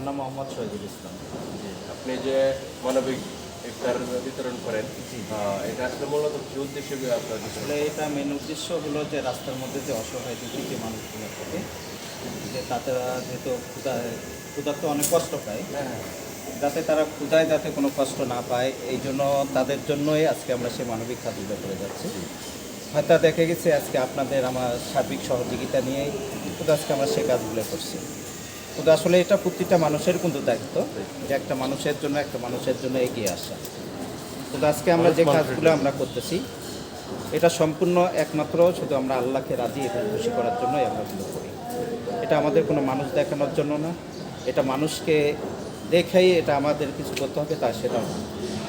আমার নাম মোহাম্মদ শহীদুল ইসলাম। জি, আপনি যে মানবিক ইফতার বিতরণ করেন, এটা আসলে মূলত কি উদ্দেশ্যে আপনার আসলে এটা মেন উদ্দেশ্য হলো যে রাস্তার মধ্যে যে অসহায় দুঃখী যে মানুষগুলো থাকে, যে তারা যেহেতু ক্ষুধার্ত অনেক কষ্ট পায়, যাতে তারা ক্ষুধায় যাতে কোনো কষ্ট না পায়, এই জন্য তাদের জন্যই আজকে আমরা সেই মানবিক কাজগুলো করে যাচ্ছি। হয়তো দেখা গেছে আজকে আপনাদের আমার সার্বিক সহযোগিতা নিয়েই কিন্তু আজকে আমরা সেই কাজগুলো করছি। কিন্তু আসলে এটা প্রতিটা মানুষের কিন্তু দায়িত্ব যে একটা মানুষের জন্য এগিয়ে আসা। কিন্তু আজকে আমরা যে কাজগুলো আমরা করতেছি এটা সম্পূর্ণ একমাত্র শুধু আমরা আল্লাহকে রাজি এবং খুশি করার জন্যই আমরা এগুলো করি। এটা আমাদের কোনো মানুষ দেখানোর জন্য না, এটা মানুষকে দেখেই এটা আমাদের কিছু করতে হবে তা সেটাও না।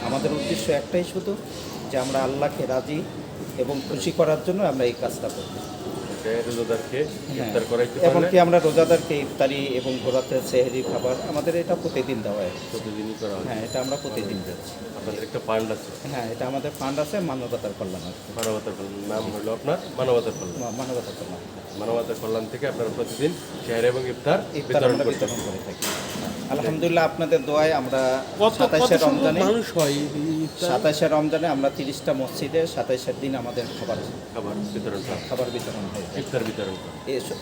আমাদের উদ্দেশ্য একটাই শুধু যে আমরা আল্লাহকে রাজি এবং খুশি করার জন্য আমরা এই কাজটা করি। রোজাদারকে হ্যাঁ, ইফতার করাইতে এমনকি আমরা রোজাদারকে ইফতারি এবং ভোরাতে সেহরি খাবার আমাদের এটা প্রতিদিন দেওয়া হয়। প্রতিদিনই করা হয়। হ্যাঁ, এটা আমরা প্রতিদিন দিচ্ছি। আপনাদের একটা ফান্ড আছে, হ্যাঁ, এটা আমাদের ফান্ড আছে মানবতার কল্যাণ আর কি। মানবতার কল্যাণ, নাম হলো আপনার মানবতার কল্যাণ। মানবতার কল্যাণ মানবতার কল্যাণ থেকে আপনারা প্রতিদিন সেহরি এবং ইফতার ইফতার বিতরণ আমরা করতে বিতরণ করে থাকি। আলহামদুলিল্লাহ আপনাদের দোয়ায় আমরা কত 27শে রমজানে মানুষ হয় ইফতার? 27শে রমজানে আমরা 30টা মসজিদে 27এর দিন আমাদের খাবার বিতরণ করা, খাবার বিতরণ হয়ে যায়। ইফতার বিতরণ করা।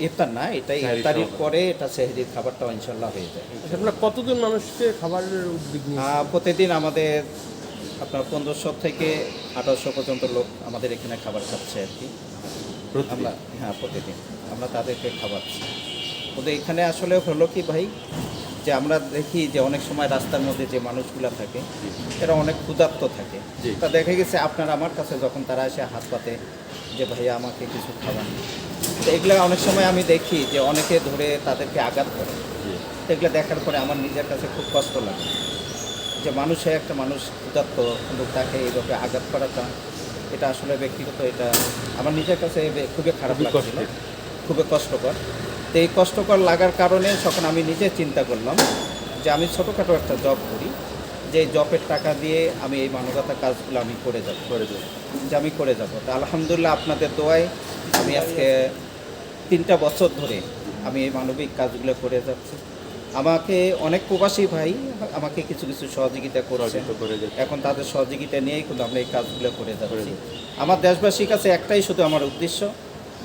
ইফতার না, এটাই সেহরির ইফতারির খাবার। পরে এটা সেহরির খাবারটাও ইনশাল্লাহ হয়ে যায়। আপনারা কতজন মানুষকে খাবারের উদ্যোগ নিয়ে? প্রতিদিন আমাদের আপনার 1500 থেকে 1800 পর্যন্ত লোক আমাদের এখানে খাবার খাচ্ছে আর কি। আমরা প্রতিদিন আমরা তাদেরকে খাওয়াচ্ছি। কিন্তু এখানে আসলে হলো কি ভাই, যে আমরা দেখি যে অনেক সময় রাস্তার মধ্যে যে মানুষগুলো থাকে এরা অনেক ক্ষুধার্ত থাকে। জি। তা দেখা গেছে আপনার আমার কাছে যখন তারা এসে হাত পাতে যে ভাইয়া আমাকে কিছু খাবার, তো এগুলো অনেক সময় আমি দেখি যে অনেকে ধরে তাদেরকে আঘাত করে। জি, তো এগুলো দেখার পরে আমার নিজের কাছে খুব কষ্ট লাগে যে একটা মানুষ ক্ষুধার্ত কিন্তু তাকে এইভাবে আঘাত করাটা, এটা আসলে ব্যক্তিগত, এটা আমার নিজের কাছে খুবই খারাপ লাগছিল, খুবই কষ্টকর। তো এই কষ্টকর লাগার কারণে তখন আমি নিজে চিন্তা করলাম যে আমি ছোটোখাটো একটা জব করি, যে এই জবের টাকা দিয়ে আমি এই মানবতার কাজগুলো আমি করে যাব, তো আলহামদুলিল্লাহ আপনাদের দোয়ায় আমি আজকে 3টা বছর ধরে আমি এই মানবিক কাজগুলো করে যাচ্ছি। আমাকে অনেক প্রবাসী ভাই আমাকে কিছু কিছু সহযোগিতা করেছে, সহযোগিতা করে যাচ্ছে। এখন তাদের সহযোগিতা নিয়েই কিন্তু আমরা এই কাজগুলো করে যাচ্ছি। আমার দেশবাসীর কাছে একটাই শুধু আমার উদ্দেশ্য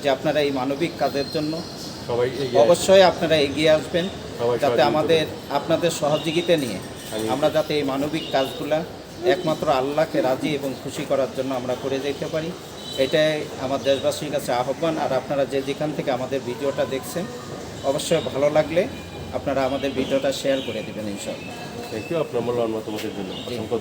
যে আপনারা এই মানবিক কাজের জন্য সবাই এগিয়ে আসুন। অবশ্যই আপনারা এগিয়ে আসবেন, সবাই যাতে সহযোগিতা আপনাদের সহযোগিতা নিয়ে আমরা যাতে এই মানবিক কাজগুলা একমাত্র আল্লাহকে রাজি এবং খুশি করার জন্য আমরা করে যেতে পারি, এটাই আমার দেশবাসীর কাছে আহ্বান। আর আপনারা যেখান থেকে আমাদের ভিডিওটা দেখছেন অবশ্যই ভালো লাগলে আপনারা আমাদের ভিডিওটা শেয়ার করে দেবেন ইনশাআল্লাহ। থ্যাংক ইউ আপনার মূল্যবান মতামতের জন্য। অসংখ্য